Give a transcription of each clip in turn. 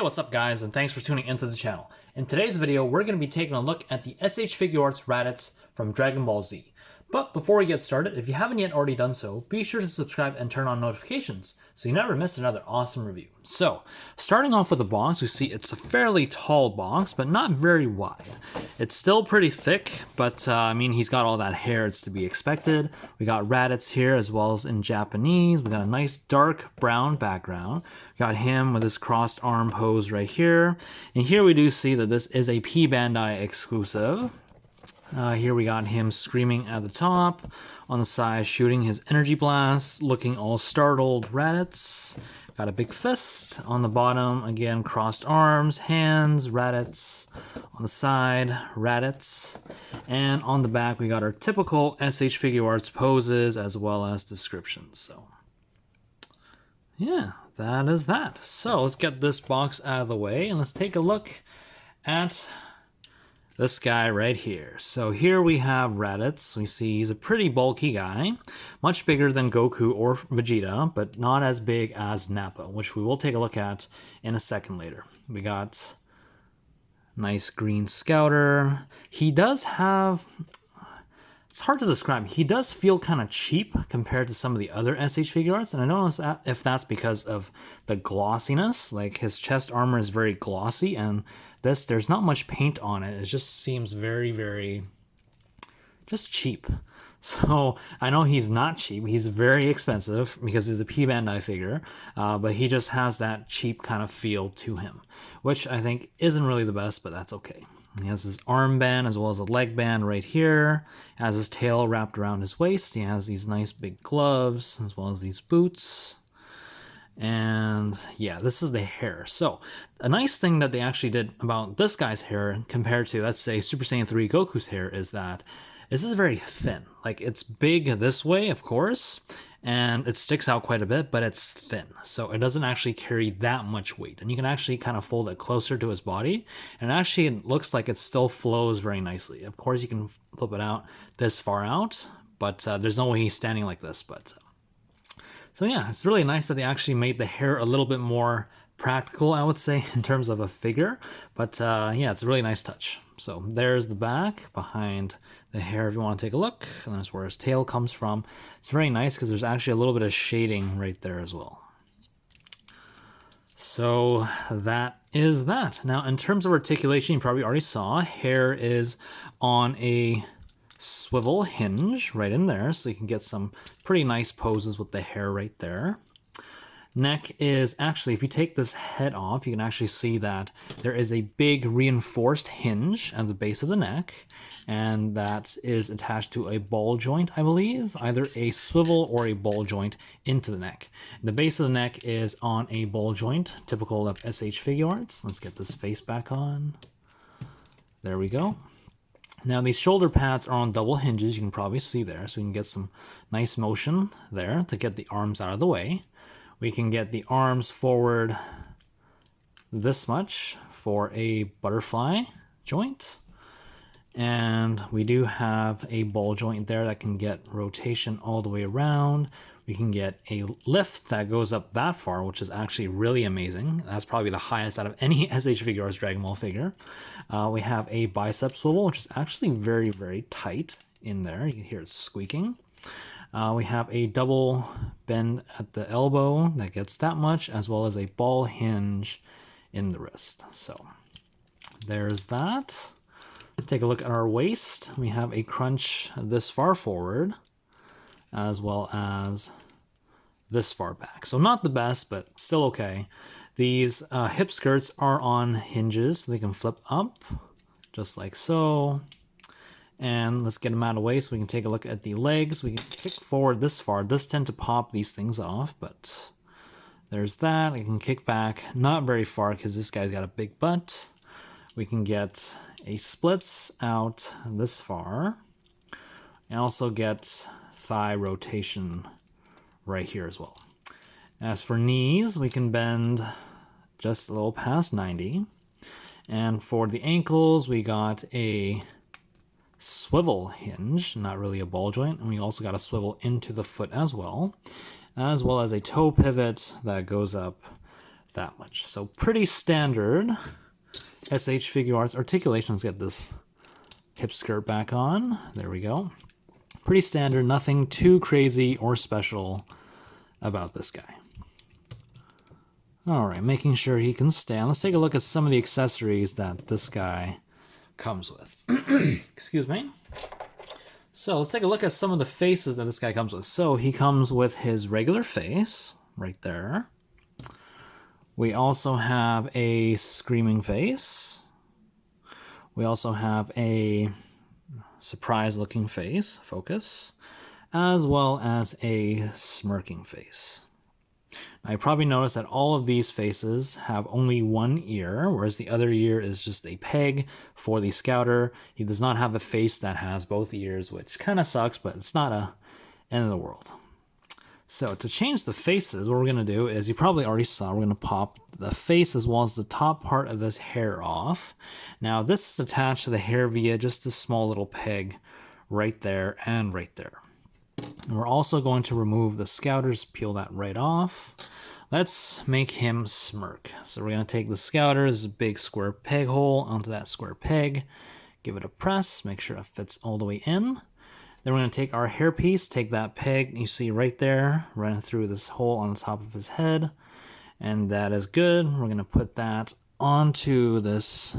Hey, what's up guys, and thanks for tuning into the channel. In today's video, we're going to be taking a look at the SH Figuarts Raditz from Dragon Ball Z. But before we get started, if you haven't yet already done so, be sure to subscribe and turn on notifications so you never miss another awesome review. So, starting off with the box, we see it's a fairly tall box, but not very wide. It's still pretty thick, but I mean, he's got all that hair, it's to be expected. We got Raditz here as well as in Japanese. We got a nice dark brown background. We got him with his crossed arm pose right here. And here we do see that this is a P Bandai exclusive. Here we got him screaming at the top, on the side shooting his energy blast, looking all startled. Raditz got a big fist. On the bottom, again, crossed arms, hands, Raditz. On the side, Raditz. And on the back, we got our typical SH Figuarts poses as well as descriptions. So, yeah, that is that. So let's get this box out of the way and let's take a look at this guy right here. So here we have Raditz. We see he's a pretty bulky guy, much bigger than Goku or Vegeta, but not as big as Nappa, which we will take a look at in a second later. We got nice green scouter. He does have, it's hard to describe. He does feel kind of cheap compared to some of the other SH Figuarts, and I don't know if that's because of the glossiness. Like his chest armor is very glossy, and there's not much paint on it. It just seems very just cheap. So I know he's not cheap. He's very expensive because he's a P Bandai figure, but he just has that cheap kind of feel to him, which I think isn't really the best, but that's okay. He has his armband as well as a leg band right here. He has his tail wrapped around his waist. He has these nice big gloves as well as these boots. And yeah, this is the hair. So a nice thing that they actually did about this guy's hair compared to, let's say, Super Saiyan 3 Goku's hair is that this is very thin. Like, it's big this way, of course, and it sticks out quite a bit, but it's thin. So it doesn't actually carry that much weight. And you can actually kind of fold it closer to his body. And actually, it looks like it still flows very nicely. Of course, you can flip it out this far out, but there's no way he's standing like this. But so yeah, it's really nice that they actually made the hair a little bit more practical, I would say, in terms of a figure. But yeah, it's a really nice touch. So there's the back behind the hair if you want to take a look. And that's where his tail comes from. It's very nice because there's actually a little bit of shading right there as well. So that is that. Now, in terms of articulation, you probably already saw hair is on a swivel hinge right in there, so you can get some pretty nice poses with the hair right there. Neck is actually, if you take this head off, you can actually see that there is a big reinforced hinge at the base of the neck, and that is attached to a ball joint, I believe, either a swivel or a ball joint into the neck. The base of the neck is on a ball joint, typical of SH Figuarts. Let's get this face back on. There we go. Now these shoulder pads are on double hinges, you can probably see there, so we can get some nice motion there to get the arms out of the way. We can get the arms forward this much for a butterfly joint. And we do have a ball joint there that can get rotation all the way around. We can get a lift that goes up that far, which is actually really amazing. That's probably the highest out of any SH Figuarts Dragon Ball figure. We have a bicep swivel, which is actually very tight in there. You can hear it squeaking. We have a double bend at the elbow that gets that much, as well as a ball hinge in the wrist. So there's that. Let's take a look at our waist. We have a crunch this far forward, as well as this far back. So not the best, but still okay. These hip skirts are on hinges, so they can flip up, just like so. And let's get them out of the way so we can take a look at the legs. We can kick forward this far. This tend to pop these things off, but there's that. I can kick back not very far because this guy's got a big butt. We can get a splits out this far. And also get thigh rotation right here as well. As for knees, we can bend just a little past 90. And for the ankles, we got a swivel hinge, not really a ball joint, and we also got a swivel into the foot as well as a toe pivot that goes up that much. So pretty standard SH Figuarts Articulation. Let's get this hip skirt back on. There we go. Pretty standard, nothing too crazy or special about this guy. All right, making sure he can stand. Let's take a look at some of the accessories that this guy comes with. Excuse me. So let's take a look at some of the faces that this guy comes with. So he comes with his regular face right there. We also have a screaming face. We also have a surprised looking face, focus, as well as a smirking face. Now, you probably noticed that all of these faces have only one ear, whereas the other ear is just a peg for the scouter. He does not have a face that has both ears, which kind of sucks, but it's not a end of the world. So to change the faces, what we're going to do is, you probably already saw, we're going to pop the face as well as the top part of this hair off. Now this is attached to the hair via just a small little peg right there and right there. And we're also going to remove the scouters, peel that right off. Let's make him smirk. So we're going to take the scouter's big square peg hole onto that square peg, give it a press, make sure it fits all the way in. Then we're going to take our hairpiece, take that peg you see right there, running through this hole on the top of his head. And that is good. We're going to put that onto this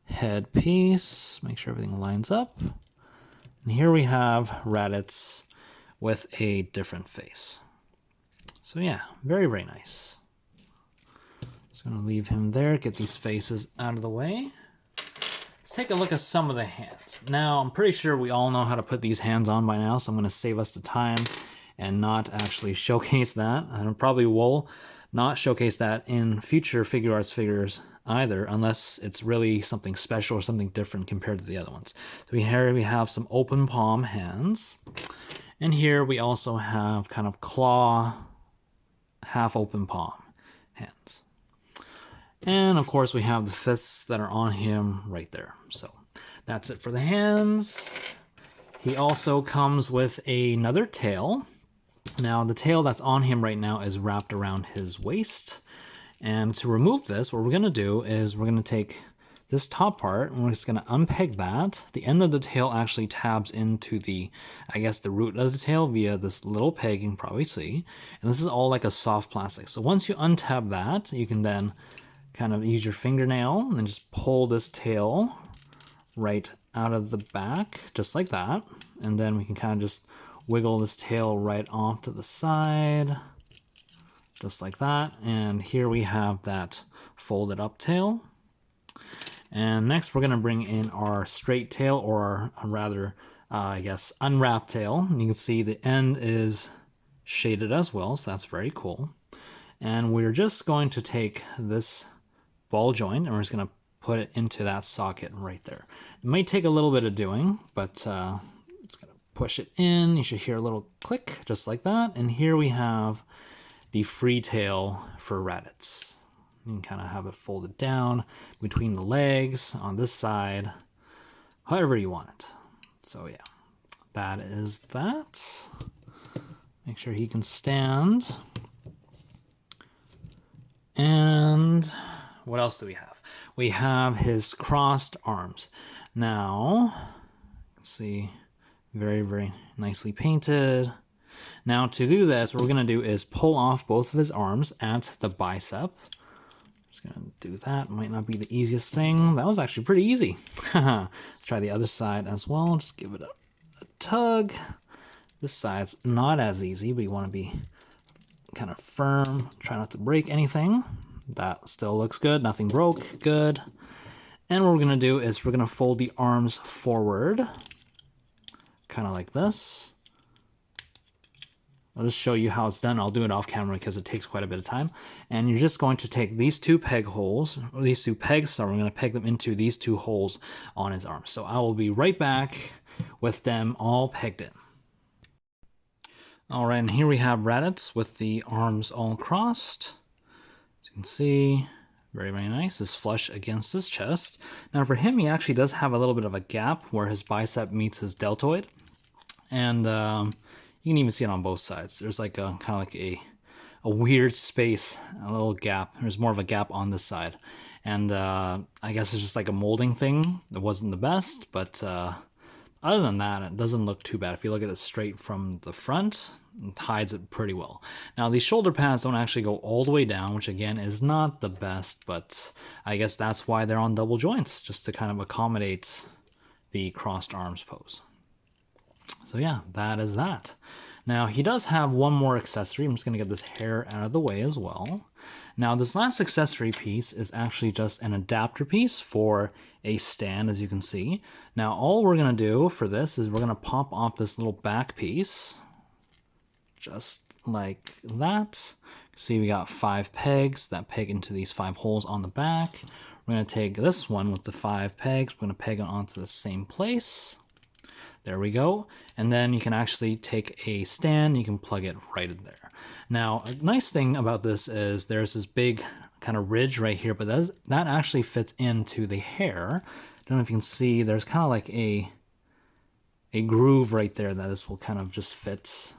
head piece, make sure everything lines up. And here we have Raditz with a different face. So yeah, very, very nice. Just going to leave him there, get these faces out of the way. Let's take a look at some of the hands. Now, I'm pretty sure we all know how to put these hands on by now, so I'm going to save us the time and not actually showcase that. And I probably will not showcase that in future Figuarts figures either, unless it's really something special or something different compared to the other ones. So here we have some open palm hands. And here we also have kind of claw, half open palm hands. And of course we have the fists that are on him right there. So that's it for the hands. He also comes with another tail. Now the tail that's on him right now is wrapped around his waist. And to remove this, what we're going to do is we're going to take this top part and we're just going to unpeg that. The end of the tail actually tabs into the, I guess, the root of the tail via this little peg you can probably see. And this is all like a soft plastic. So once you untab that, you can then kind of use your fingernail and just pull this tail right out of the back, just like that. And then we can kind of just wiggle this tail right off to the side, just like that. And here we have that folded up tail. And next we're going to bring in our straight tail, or rather, I guess, unwrapped tail. And you can see the end is shaded as well, so that's very cool. And we're just going to take this ball joint and we're just going to put it into that socket right there. It might take a little bit of doing, but it's going to push it in. You should hear a little click, just like that. And here we have the free tail for Raditz. You can kind of have it folded down between the legs on this side, however you want it. So yeah, that is that. Make sure he can stand. And what else do we have? We have his crossed arms. Now, let's see, very, very nicely painted. Now to do this, what we're gonna do is pull off both of his arms at the bicep. Just gonna do that. Might not be the easiest thing. That was actually pretty easy. Let's try the other side as well. Just give it a tug. This side's not as easy, but you want to be kind of firm. Try not to break anything. That still looks good. Nothing broke. Good. And what we're gonna do is we're gonna fold the arms forward, kind of like this. I'll just show you how it's done. I'll do it off camera because it takes quite a bit of time. And you're just going to take these two peg holes, or these two pegs, so we're going to peg them into these two holes on his arms. So I will be right back with them all pegged in. All right, and here we have Raditz with the arms all crossed. As you can see, very, very nice. It's flush against his chest. Now for him, he actually does have a little bit of a gap where his bicep meets his deltoid. And you can even see it on both sides. There's like a kind of like a weird space, a little gap. There's more of a gap on this side. And I guess it's just like a molding thing. It wasn't the best, but other than that, it doesn't look too bad. If you look at it straight from the front, it hides it pretty well. Now, these shoulder pads don't actually go all the way down, which again is not the best, but I guess that's why they're on double joints, just to kind of accommodate the crossed arms pose. So yeah, that is that. Now, he does have one more accessory. I'm just going to get this hair out of the way as well. Now, this last accessory piece is actually just an adapter piece for a stand, as you can see. Now, all we're going to do for this is we're going to pop off this little back piece, just like that. See, we got 5 pegs that peg into these 5 holes on the back. We're going to take this one with the 5 pegs. We're going to peg it onto the same place. There we go. And then you can actually take a stand, you can plug it right in there. Now, a nice thing about this is there's this big kind of ridge right here, but that actually fits into the hair. I don't know if you can see, there's kind of like a groove right there that this will kind of just fit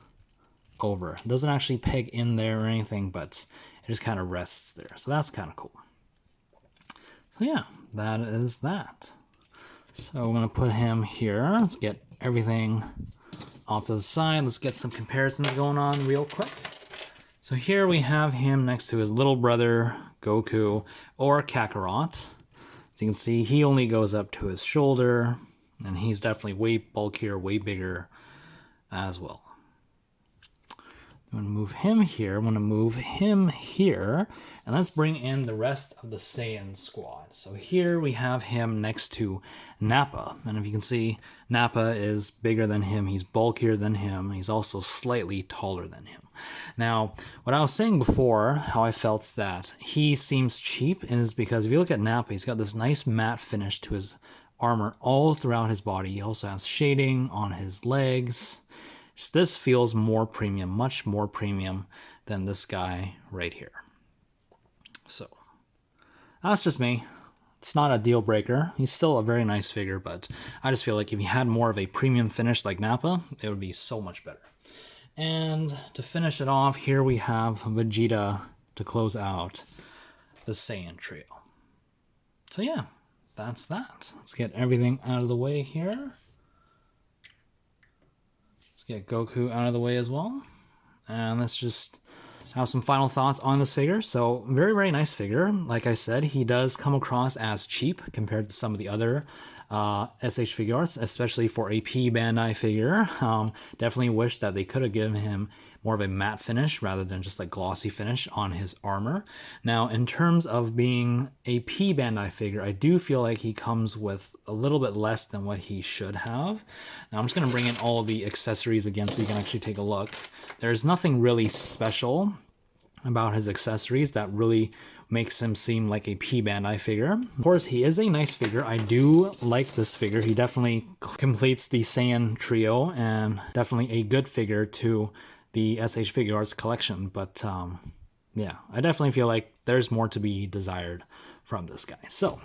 over. It doesn't actually peg in there or anything, but it just kind of rests there. So that's kind of cool. So yeah, that is that. So I'm going to put him here. Let's get everything off to the side. Let's get some comparisons going on real quick. So here we have him next to his little brother, Goku, or Kakarot. As you can see, he only goes up to his shoulder, and he's definitely way bulkier, way bigger as well. I'm going to move him here. I'm going to move him here. And let's bring in the rest of the Saiyan squad. So here we have him next to Nappa. And if you can see, Nappa is bigger than him. He's bulkier than him. He's also slightly taller than him. Now, what I was saying before, how I felt that he seems cheap, is because if you look at Nappa, he's got this nice matte finish to his armor all throughout his body. He also has shading on his legs. This feels more premium, much more premium than this guy right here. So that's just me. It's not a deal breaker. He's still a very nice figure, but I just feel like if he had more of a premium finish like Nappa, it would be so much better. And to finish it off, here we have Vegeta to close out the Saiyan trio. So yeah, that's that. Let's get everything out of the way here. Get Goku out of the way as well. And let's just have some final thoughts on this figure. So very, very nice figure. Like I said, he does come across as cheap compared to some of the other SH Figuarts, especially for a P Bandai figure. Definitely wish that they could have given him more of a matte finish rather than just like glossy finish on his armor. Now, in terms of being a P Bandai figure, I do feel like he comes with a little bit less than what he should have. Now, I'm just going to bring in all of the accessories again so you can actually take a look. There's nothing really special about his accessories that really makes him seem like a P Bandai figure. Of course, he is a nice figure. I do like this figure. He definitely completes the Saiyan trio and definitely a good figure to the SH Figuarts collection. But yeah, I definitely feel like there's more to be desired from this guy. So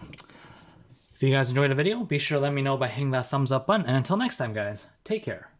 if you guys enjoyed the video, be sure to let me know by hitting that thumbs up button. And until next time, guys, take care.